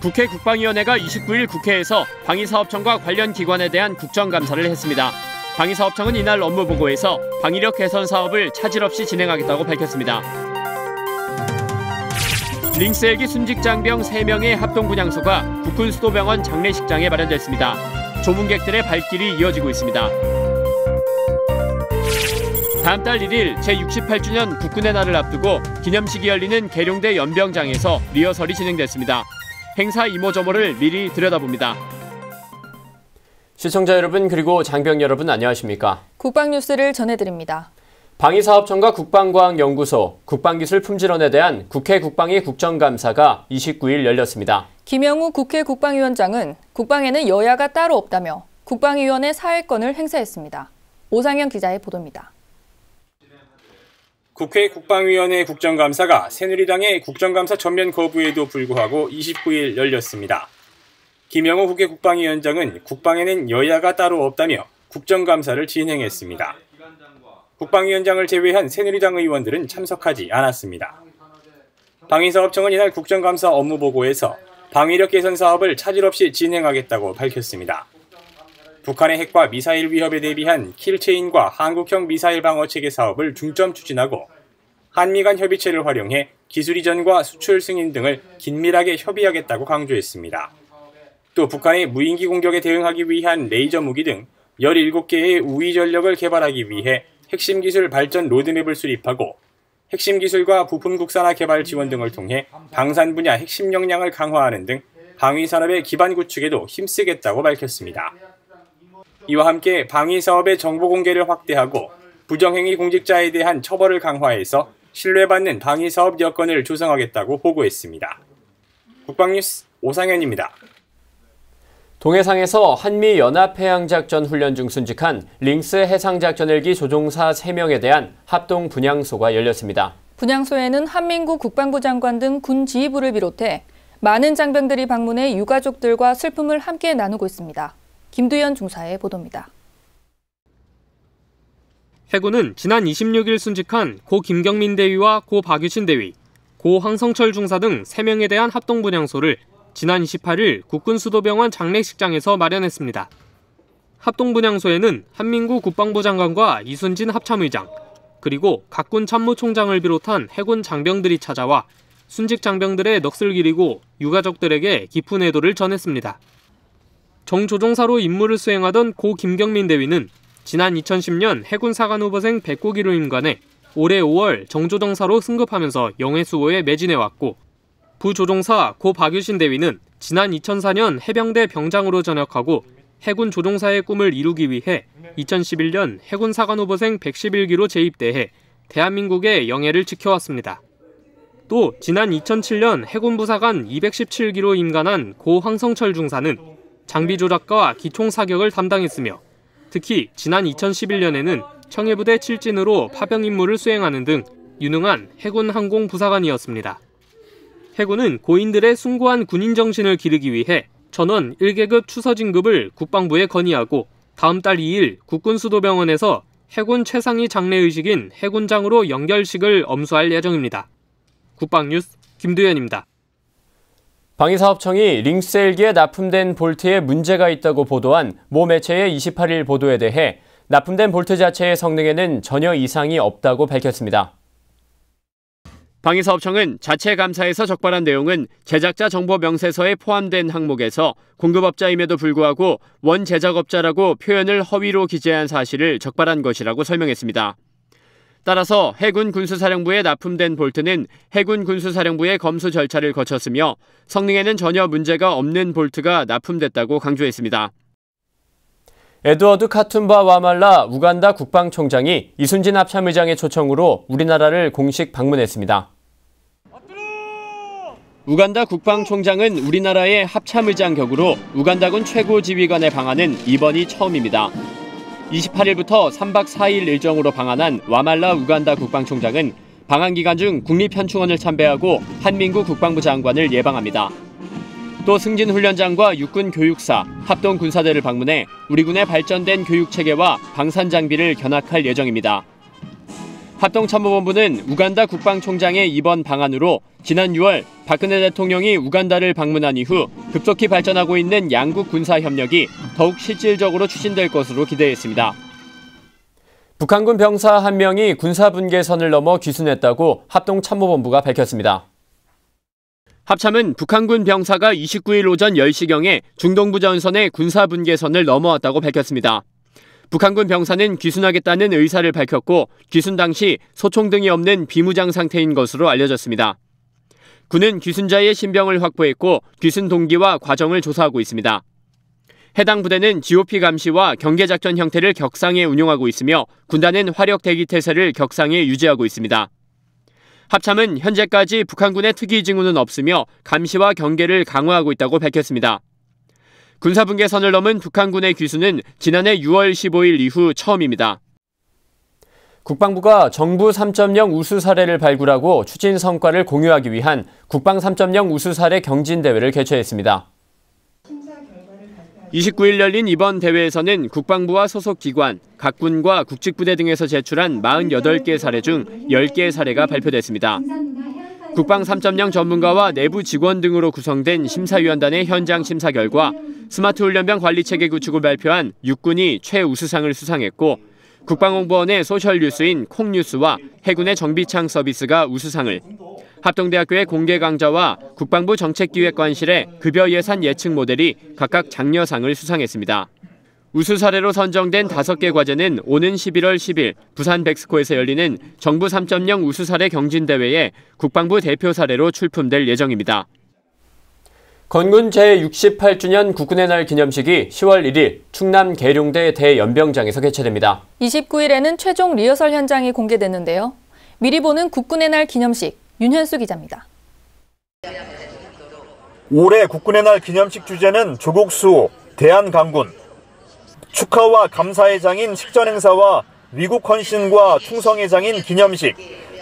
국회 국방위원회가 29일 국회에서 방위사업청과 관련 기관에 대한 국정감사를 했습니다. 방위사업청은 이날 업무보고에서 방위력 개선 사업을 차질 없이 진행하겠다고 밝혔습니다. 링스 헬기 순직장병 3명의 합동분향소가 국군수도병원 장례식장에 마련됐습니다. 조문객들의 발길이 이어지고 있습니다. 다음 달 1일 제68주년 국군의 날을 앞두고 기념식이 열리는 계룡대 연병장에서 리허설이 진행됐습니다. 행사 이모저모를 미리 들여다봅니다. 시청자 여러분 그리고 장병 여러분 안녕하십니까? 국방뉴스를 전해드립니다. 방위사업청과 국방과학연구소, 국방기술품질원에 대한 국회 국방위 국정감사가 29일 열렸습니다. 김영우 국회 국방위원장은 국방에는 여야가 따로 없다며 국방위원회 사회권을 행사했습니다. 오상현 기자의 보도입니다. 국회 국방위원회 국정감사가 새누리당의 국정감사 전면 거부에도 불구하고 29일 열렸습니다. 김영우 국회 국방위원장은 국방에는 여야가 따로 없다며 국정감사를 진행했습니다. 국방위원장을 제외한 새누리당 의원들은 참석하지 않았습니다. 방위사업청은 이날 국정감사 업무보고에서 방위력 개선 사업을 차질 없이 진행하겠다고 밝혔습니다. 북한의 핵과 미사일 위협에 대비한 킬체인과 한국형 미사일 방어체계 사업을 중점 추진하고 한미 간 협의체를 활용해 기술 이전과 수출 승인 등을 긴밀하게 협의하겠다고 강조했습니다. 또 북한의 무인기 공격에 대응하기 위한 레이저 무기 등 17개의 우위 전력을 개발하기 위해 핵심 기술 발전 로드맵을 수립하고 핵심 기술과 부품 국산화 개발 지원 등을 통해 방산 분야 핵심 역량을 강화하는 등 방위 산업의 기반 구축에도 힘쓰겠다고 밝혔습니다. 이와 함께 방위 사업의 정보 공개를 확대하고 부정행위 공직자에 대한 처벌을 강화해서 신뢰받는 방위 사업 여건을 조성하겠다고 보고했습니다. 국방뉴스 오상현입니다. 동해상에서 한미연합해양작전 훈련 중 순직한 링스 해상작전 헬기 조종사 3명에 대한 합동 분향소가 열렸습니다. 분향소에는 한민구 국방부 장관 등 군 지휘부를 비롯해 많은 장병들이 방문해 유가족들과 슬픔을 함께 나누고 있습니다. 김두현 중사의 보도입니다. 해군은 지난 26일 순직한 고 김경민 대위와 고 박유신 대위, 고 황성철 중사 등 3명에 대한 합동 분향소를 지난 28일 국군수도병원 장례식장에서 마련했습니다. 합동 분향소에는 한민구 국방부 장관과 이순진 합참의장, 그리고 각군 참모총장을 비롯한 해군 장병들이 찾아와 순직 장병들의 넋을 기리고 유가족들에게 깊은 애도를 전했습니다. 정조종사로 임무를 수행하던 고 김경민 대위는 지난 2010년 해군 사관후보생 100고기로 임관해 올해 5월 정조종사로 승급하면서 영해수호에 매진해왔고, 부조종사 고 박유신 대위는 지난 2004년 해병대 병장으로 전역하고 해군 조종사의 꿈을 이루기 위해 2011년 해군 사관후보생 111기로 재입대해 대한민국의 영예를 지켜왔습니다. 또 지난 2007년 해군부사관 217기로 임관한 고 황성철 중사는 장비 조작과 기총 사격을 담당했으며 특히 지난 2011년에는 청해부대 칠진으로 파병 임무를 수행하는 등 유능한 해군 항공 부사관이었습니다. 해군은 고인들의 숭고한 군인 정신을 기르기 위해 전원 1계급 추서진급을 국방부에 건의하고 다음 달 2일 국군수도병원에서 해군 최상위 장례의식인 해군장으로 연결식을 엄수할 예정입니다. 국방뉴스 김두현입니다. 방위사업청이 링스 헬기에 납품된 볼트에 문제가 있다고 보도한 모 매체의 28일 보도에 대해 납품된 볼트 자체의 성능에는 전혀 이상이 없다고 밝혔습니다. 방위사업청은 자체 감사에서 적발한 내용은 제작자 정보 명세서에 포함된 항목에서 공급업자임에도 불구하고 원 제작업자라고 표현을 허위로 기재한 사실을 적발한 것이라고 설명했습니다. 따라서 해군 군수사령부에 납품된 볼트는 해군 군수사령부의 검수 절차를 거쳤으며 성능에는 전혀 문제가 없는 볼트가 납품됐다고 강조했습니다. 에드워드 카툰바 와말라 우간다 국방총장이 이순진 합참의장의 초청으로 우리나라를 공식 방문했습니다. 우간다 국방총장은 우리나라의 합참의장 격으로 우간다군 최고지휘관에 방한은 이번이 처음입니다. 28일부터 3박 4일 일정으로 방한한 와말라 우간다 국방총장은 방한 기간 중 국립현충원을 참배하고 한민구 국방부 장관을 예방합니다. 또 승진훈련장과 육군교육사, 합동군사대를 방문해 우리 군의 발전된 교육체계와 방산장비를 견학할 예정입니다. 합동참모본부는 우간다 국방총장의 이번 방안으로 지난 6월 박근혜 대통령이 우간다를 방문한 이후 급속히 발전하고 있는 양국 군사협력이 더욱 실질적으로 추진될 것으로 기대했습니다. 북한군 병사 1명이 군사분계선을 넘어 귀순했다고 합동참모본부가 밝혔습니다. 합참은 북한군 병사가 29일 오전 10시경에 중동부 전선의 군사분계선을 넘어왔다고 밝혔습니다. 북한군 병사는 귀순하겠다는 의사를 밝혔고 귀순 당시 소총 등이 없는 비무장 상태인 것으로 알려졌습니다. 군은 귀순자의 신병을 확보했고 귀순 동기와 과정을 조사하고 있습니다. 해당 부대는 GOP 감시와 경계작전 형태를 격상에 운용하고 있으며 군단은 화력 대기 태세를 격상에 유지하고 있습니다. 합참은 현재까지 북한군의 특이 징후는 없으며 감시와 경계를 강화하고 있다고 밝혔습니다. 군사분계선을 넘은 북한군의 귀순은 지난해 6월 15일 이후 처음입니다. 국방부가 정부 3.0 우수 사례를 발굴하고 추진 성과를 공유하기 위한 국방 3.0 우수 사례 경진대회를 개최했습니다. 29일 열린 이번 대회에서는 국방부와 소속 기관, 각 군과 국직부대 등에서 제출한 48개 사례 중 10개의 사례가 발표됐습니다. 국방 3.0 전문가와 내부 직원 등으로 구성된 심사위원단의 현장 심사 결과 스마트 훈련병 관리체계 구축을 발표한 육군이 최우수상을 수상했고 국방홍보원의 소셜뉴스인 콩뉴스와 해군의 정비창 서비스가 우수상을, 합동대학교의 공개강좌와 국방부 정책기획관실의 급여 예산 예측 모델이 각각 장려상을 수상했습니다. 우수 사례로 선정된 5개 과제는 오는 11월 10일 부산 백스코에서 열리는 정부 3.0 우수 사례 경진대회에 국방부 대표 사례로 출품될 예정입니다. 건군 제68주년 국군의 날 기념식이 10월 1일 충남 계룡대 대연병장에서 개최됩니다. 29일에는 최종 리허설 현장이 공개됐는데요. 미리 보는 국군의 날 기념식, 윤현수 기자입니다. 올해 국군의 날 기념식 주제는 조국 수호, 대한강군. 축하와 감사의 장인 식전행사와 위국 헌신과 충성의 장인 기념식,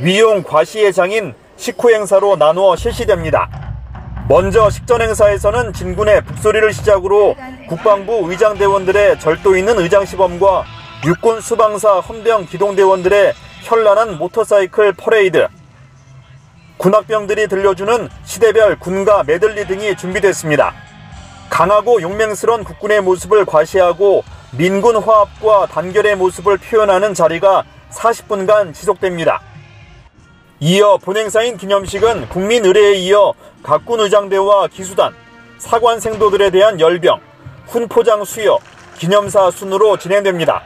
위용 과시의 장인 식후행사로 나누어 실시됩니다. 먼저 식전행사에서는 진군의 북소리를 시작으로 국방부 의장대원들의 절도 있는 의장시범과 육군 수방사 헌병 기동대원들의 현란한 모터사이클 퍼레이드, 군악병들이 들려주는 시대별 군가 메들리 등이 준비됐습니다. 강하고 용맹스러운 국군의 모습을 과시하고 민군 화합과 단결의 모습을 표현하는 자리가 40분간 지속됩니다. 이어 본행사인 기념식은 국민 의례에 이어 각군 의장대와 기수단, 사관 생도들에 대한 열병, 훈포장 수여, 기념사 순으로 진행됩니다.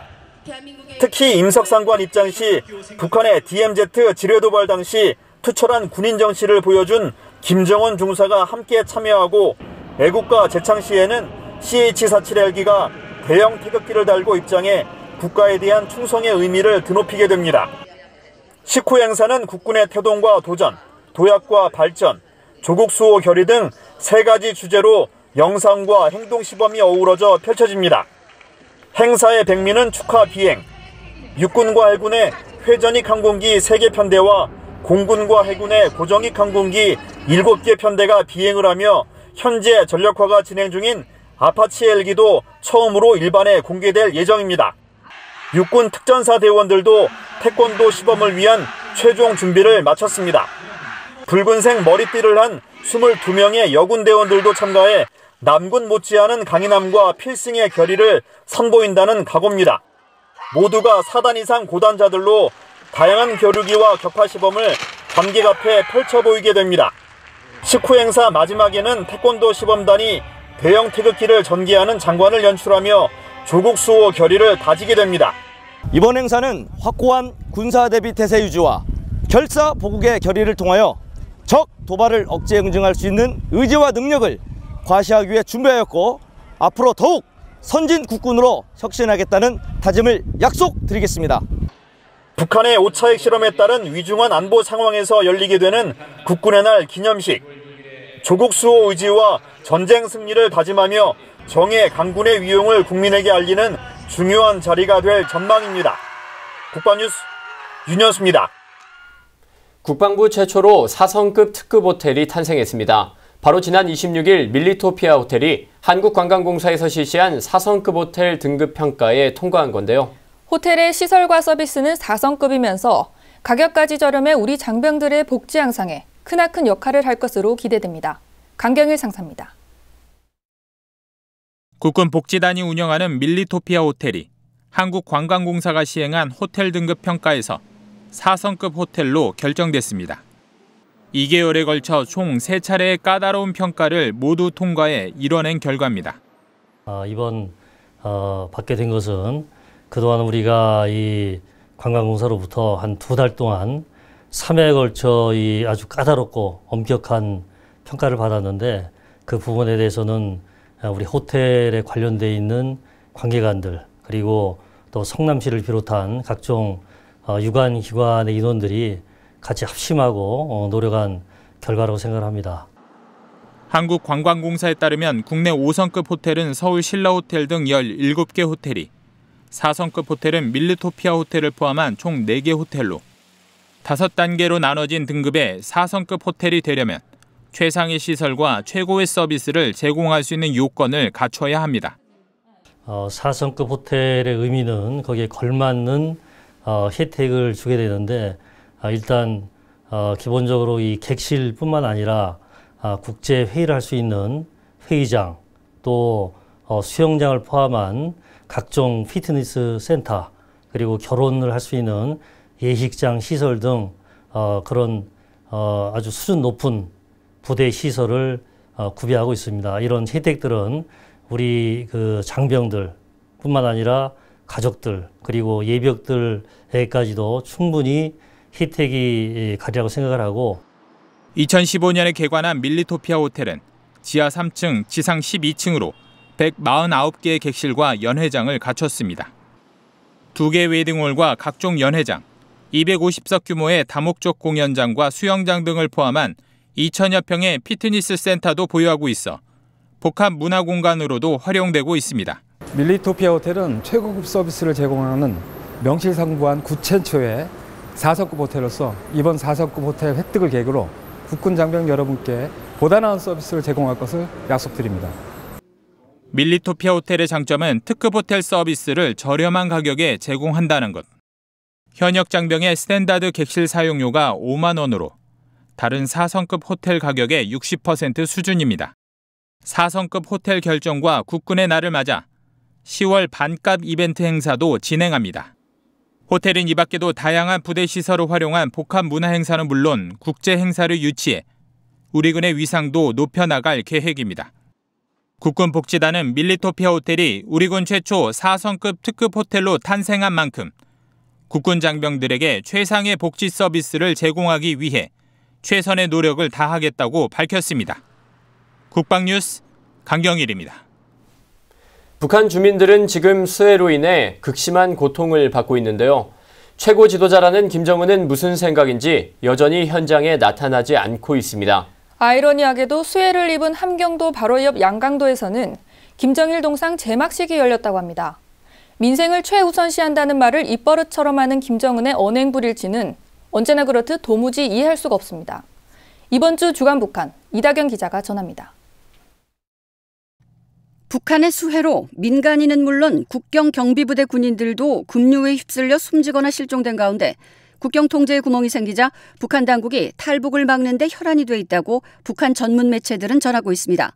특히 임석상관 입장 시 북한의 DMZ 지뢰 도발 당시 투철한 군인 정신을 보여준 김정원 중사가 함께 참여하고 애국가 제창 시에는 CH-47 헬기가 대형 태극기를 달고 입장해 국가에 대한 충성의 의미를 드높이게 됩니다. 식후 행사는 국군의 태동과 도전, 도약과 발전, 조국 수호 결의 등 3가지 주제로 영상과 행동 시범이 어우러져 펼쳐집니다. 행사의 백미는 축하 비행, 육군과 해군의 회전익 항공기 3개 편대와 공군과 해군의 고정익 항공기 7개 편대가 비행을 하며 현재 전력화가 진행 중인 아파치 헬기도 처음으로 일반에 공개될 예정입니다. 육군 특전사 대원들도 태권도 시범을 위한 최종 준비를 마쳤습니다. 붉은색 머리띠를 한 22명의 여군 대원들도 참가해 남군 못지않은 강인함과 필승의 결의를 선보인다는 각오입니다. 모두가 4단 이상 고단자들로 다양한 겨루기와 격파 시범을 관객 앞에 펼쳐 보이게 됩니다. 식후 행사 마지막에는 태권도 시범단이 대형 태극기를 전개하는 장관을 연출하며 조국 수호 결의를 다지게 됩니다. 이번 행사는 확고한 군사 대비 태세 유지와 결사 보국의 결의를 통하여 적 도발을 억제 응징할 수 있는 의지와 능력을 과시하기 위해 준비하였고 앞으로 더욱 선진 국군으로 혁신하겠다는 다짐을 약속드리겠습니다. 북한의 오차핵 실험에 따른 위중한 안보 상황에서 열리게 되는 국군의 날 기념식. 조국 수호 의지와 전쟁 승리를 다짐하며 정예 강군의 위용을 국민에게 알리는 중요한 자리가 될 전망입니다. 국방뉴스 윤현수입니다. 국방부 최초로 4성급 특급 호텔이 탄생했습니다. 바로 지난 26일 밀리토피아 호텔이 한국관광공사에서 실시한 4성급 호텔 등급 평가에 통과한 건데요. 호텔의 시설과 서비스는 4성급이면서 가격까지 저렴해 우리 장병들의 복지 향상에 크나큰 역할을 할 것으로 기대됩니다. 강경일 상사입니다. 국군복지단이 운영하는 밀리토피아 호텔이 한국관광공사가 시행한 호텔 등급 평가에서 4성급 호텔로 결정됐습니다. 2개월에 걸쳐 총 3차례의 까다로운 평가를 모두 통과해 이뤄낸 결과입니다. 이번 받게 된 것은 그동안 우리가 이 관광공사로부터 한 2달 동안 3회에 걸쳐 이 아주 까다롭고 엄격한 평가를 받았는데, 그 부분에 대해서는 우리 호텔에 관련돼 있는 관계관들, 그리고 또 성남시를 비롯한 각종 유관기관의 인원들이 같이 합심하고 노력한 결과라고 생각합니다. 한국관광공사에 따르면 국내 5성급 호텔은 서울 신라호텔 등 17개 호텔이, 4성급 호텔은 밀리토피아 호텔을 포함한 총 4개 호텔로 5단계로 나눠진 등급의 4성급 호텔이 되려면 최상의 시설과 최고의 서비스를 제공할 수 있는 요건을 갖춰야 합니다. 4성급 호텔의 의미는 거기에 걸맞는 혜택을 주게 되는데, 일단 기본적으로 이 객실뿐만 아니라 국제 회의를 할 수 있는 회의장, 또 수영장을 포함한 각종 피트니스 센터, 그리고 결혼을 할 수 있는 예식장 시설 등 그런 아주 수준 높은 부대 시설을 구비하고 있습니다. 이런 혜택들은 우리 그 장병들 뿐만 아니라 가족들, 그리고 예비역들에까지도 충분히 혜택이 가리라고 생각을 하고, 2015년에 개관한 밀리토피아 호텔은 지하 3층, 지상 12층으로 149개의 객실과 연회장을 갖췄습니다. 2개 웨딩홀과 각종 연회장, 250석 규모의 다목적 공연장과 수영장 등을 포함한 2,000여 평의 피트니스 센터도 보유하고 있어 복합 문화공간으로도 활용되고 있습니다. 밀리토피아 호텔은 최고급 서비스를 제공하는 명실상부한 구체초의 4성급 호텔로서 이번 4성급 호텔 획득을 계기로 국군 장병 여러분께 보다 나은 서비스를 제공할 것을 약속드립니다. 밀리토피아 호텔의 장점은 특급 호텔 서비스를 저렴한 가격에 제공한다는 것. 현역 장병의 스탠다드 객실 사용료가 5만 원으로 다른 4성급 호텔 가격의 60% 수준입니다. 4성급 호텔 결정과 국군의 날을 맞아 10월 반값 이벤트 행사도 진행합니다. 호텔은 이 밖에도 다양한 부대 시설을 활용한 복합 문화 행사는 물론 국제 행사를 유치해 우리 군의 위상도 높여나갈 계획입니다. 국군복지단은 밀리토피아 호텔이 우리 군 최초 4성급 특급 호텔로 탄생한 만큼 국군 장병들에게 최상의 복지 서비스를 제공하기 위해 최선의 노력을 다하겠다고 밝혔습니다. 국방뉴스 강경일입니다. 북한 주민들은 지금 수해로 인해 극심한 고통을 받고 있는데요. 최고 지도자라는 김정은은 무슨 생각인지 여전히 현장에 나타나지 않고 있습니다. 아이러니하게도 수해를 입은 함경도 바로 옆 양강도에서는 김정일 동상 제막식이 열렸다고 합니다. 민생을 최우선시한다는 말을 입버릇처럼 하는 김정은의 언행불일치는 언제나 그렇듯 도무지 이해할 수가 없습니다. 이번 주 주간 북한, 이다경 기자가 전합니다. 북한의 수해로 민간인은 물론 국경 경비부대 군인들도 급류에 휩쓸려 숨지거나 실종된 가운데 국경 통제에 구멍이 생기자 북한 당국이 탈북을 막는 데 혈안이 돼 있다고 북한 전문 매체들은 전하고 있습니다.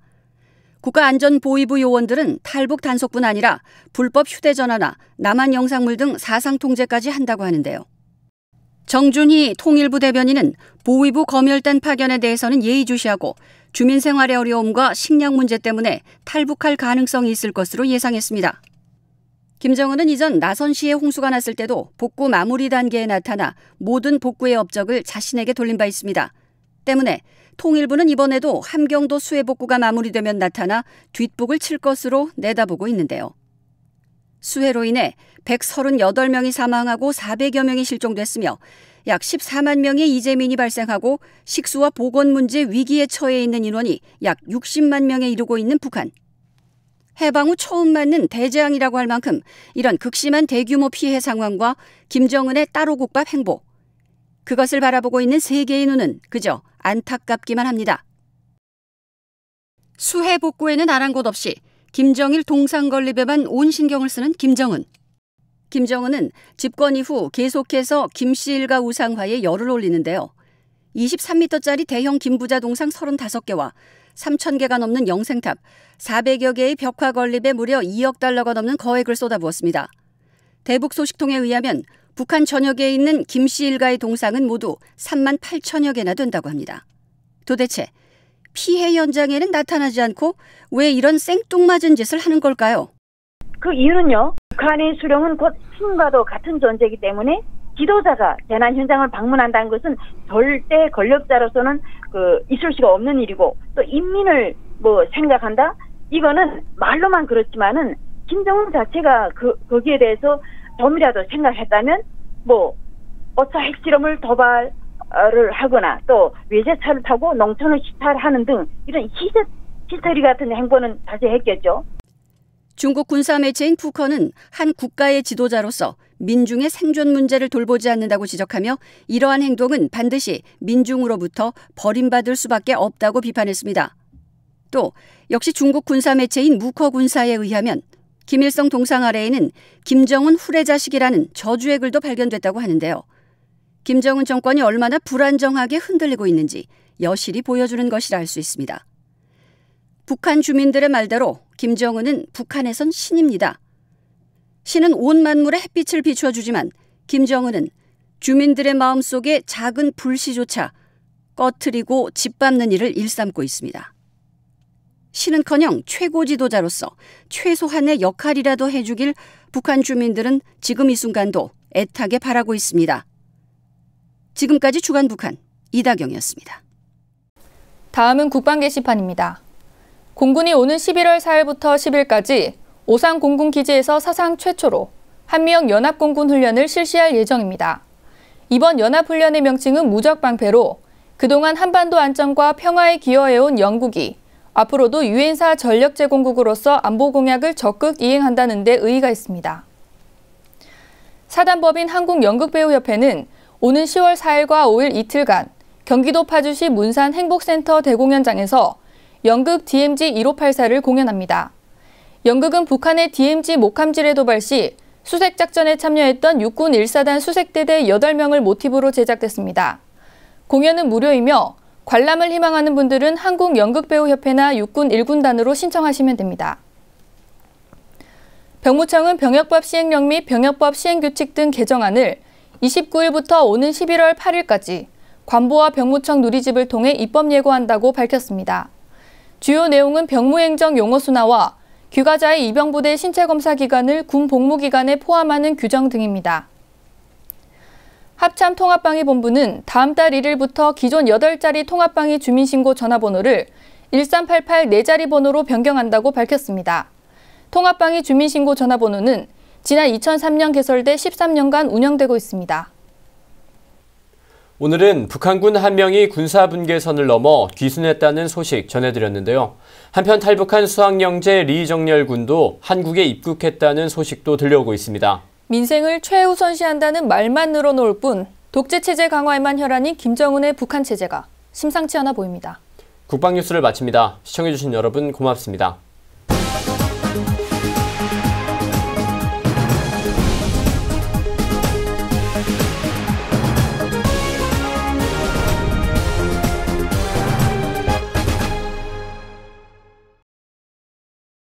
국가안전보위부 요원들은 탈북 단속뿐 아니라 불법 휴대전화나 남한 영상물 등 사상 통제까지 한다고 하는데요. 정준희 통일부 대변인은 보위부 검열단 파견에 대해서는 예의주시하고 주민 생활의 어려움과 식량 문제 때문에 탈북할 가능성이 있을 것으로 예상했습니다. 김정은은 이전 나선시의 홍수가 났을 때도 복구 마무리 단계에 나타나 모든 복구의 업적을 자신에게 돌린 바 있습니다. 때문에 통일부는 이번에도 함경도 수해 복구가 마무리되면 나타나 뒷북을 칠 것으로 내다보고 있는데요. 수해로 인해 138명이 사망하고 400여 명이 실종됐으며 약 14만 명의 이재민이 발생하고 식수와 보건 문제 위기에 처해 있는 인원이 약 60만 명에 이르고 있는 북한. 해방 후 처음 맞는 대재앙이라고 할 만큼 이런 극심한 대규모 피해 상황과 김정은의 따로 국밥 행보. 그것을 바라보고 있는 세계의 눈은 그저 안타깝기만 합니다. 수해 복구에는 아랑곳 없이 김정일 동상 건립에만 온 신경을 쓰는 김정은. 김정은은 집권 이후 계속해서 김씨 일가 우상화에 열을 올리는데요. 23m짜리 대형 김부자 동상 35개와 3,000개가 넘는 영생탑, 400여 개의 벽화 건립에 무려 2억 달러가 넘는 거액을 쏟아부었습니다. 대북 소식통에 의하면 북한 전역에 있는 김씨 일가의 동상은 모두 3만 8천여 개나 된다고 합니다. 도대체 피해 현장에는 나타나지 않고 왜 이런 생뚱맞은 짓을 하는 걸까요? 그 이유는요. 북한의 수령은 곧 신과도 같은 존재이기 때문에 지도자가 재난 현장을 방문한다는 것은 절대 권력자로서는 있을 수가 없는 일이고, 또 인민을 생각한다? 이거는 말로만 그렇지만은 김정은 자체가 거기에 대해서 좀이라도 생각했다면 어차 핵실험을 도발을 하거나 또 외제차를 타고 농촌을 시탈하는 등 이런 히스테리 같은 행보는 자제했겠죠. 중국 군사 매체인 푸커는 한 국가의 지도자로서 민중의 생존 문제를 돌보지 않는다고 지적하며 이러한 행동은 반드시 민중으로부터 버림받을 수밖에 없다고 비판했습니다. 또 역시 중국 군사 매체인 무커 군사에 의하면 김일성 동상 아래에는 김정은 후레자식이라는 저주의 글도 발견됐다고 하는데요. 김정은 정권이 얼마나 불안정하게 흔들리고 있는지 여실히 보여주는 것이라 할 수 있습니다. 북한 주민들의 말대로 김정은은 북한에선 신입니다. 신은 온 만물에 햇빛을 비추어주지만 김정은은 주민들의 마음속에 작은 불씨조차 꺼트리고 짓밟는 일을 일삼고 있습니다. 신은커녕 최고 지도자로서 최소한의 역할이라도 해주길 북한 주민들은 지금 이 순간도 애타게 바라고 있습니다. 지금까지 주간 북한 이다경이었습니다. 다음은 국방 게시판입니다. 공군이 오는 11월 4일부터 10일까지 오산 공군기지에서 사상 최초로 한미형 연합공군 훈련을 실시할 예정입니다. 이번 연합훈련의 명칭은 무적방패로 그동안 한반도 안정과 평화에 기여해온 영국이 앞으로도 유엔사 전력 제공국으로서 안보 공약을 적극 이행한다는 데 의의가 있습니다. 사단법인 한국연극배우협회는 오는 10월 4일과 5일 이틀간 경기도 파주시 문산 행복센터 대공연장에서 연극 DMZ 1584를 공연합니다. 연극은 북한의 DMZ 목함지뢰 도발 시 수색작전에 참여했던 육군 1사단 수색대대 8명을 모티브로 제작됐습니다. 공연은 무료이며 관람을 희망하는 분들은 한국연극배우협회나 육군 1군단으로 신청하시면 됩니다. 병무청은 병역법 시행령 및 병역법 시행규칙 등 개정안을 29일부터 오는 11월 8일까지 관보와 병무청 누리집을 통해 입법 예고한다고 밝혔습니다. 주요 내용은 병무행정 용어 순화와 귀가자의 입영부대 신체검사 기간을 군 복무기간에 포함하는 규정 등입니다. 합참통합방위 본부는 다음 달 1일부터 기존 8자리 통합방위 주민신고 전화번호를 1388 4자리 번호로 변경한다고 밝혔습니다. 통합방위 주민신고 전화번호는 지난 2003년 개설돼 13년간 운영되고 있습니다. 오늘은 북한군 한 명이 군사분계선을 넘어 귀순했다는 소식 전해드렸는데요. 한편 탈북한 수학영재 리정렬 군도 한국에 입국했다는 소식도 들려오고 있습니다. 민생을 최우선시한다는 말만 늘어놓을 뿐 독재체제 강화에만 혈안인 김정은의 북한 체제가 심상치 않아 보입니다. 국방뉴스를 마칩니다. 시청해주신 여러분 고맙습니다.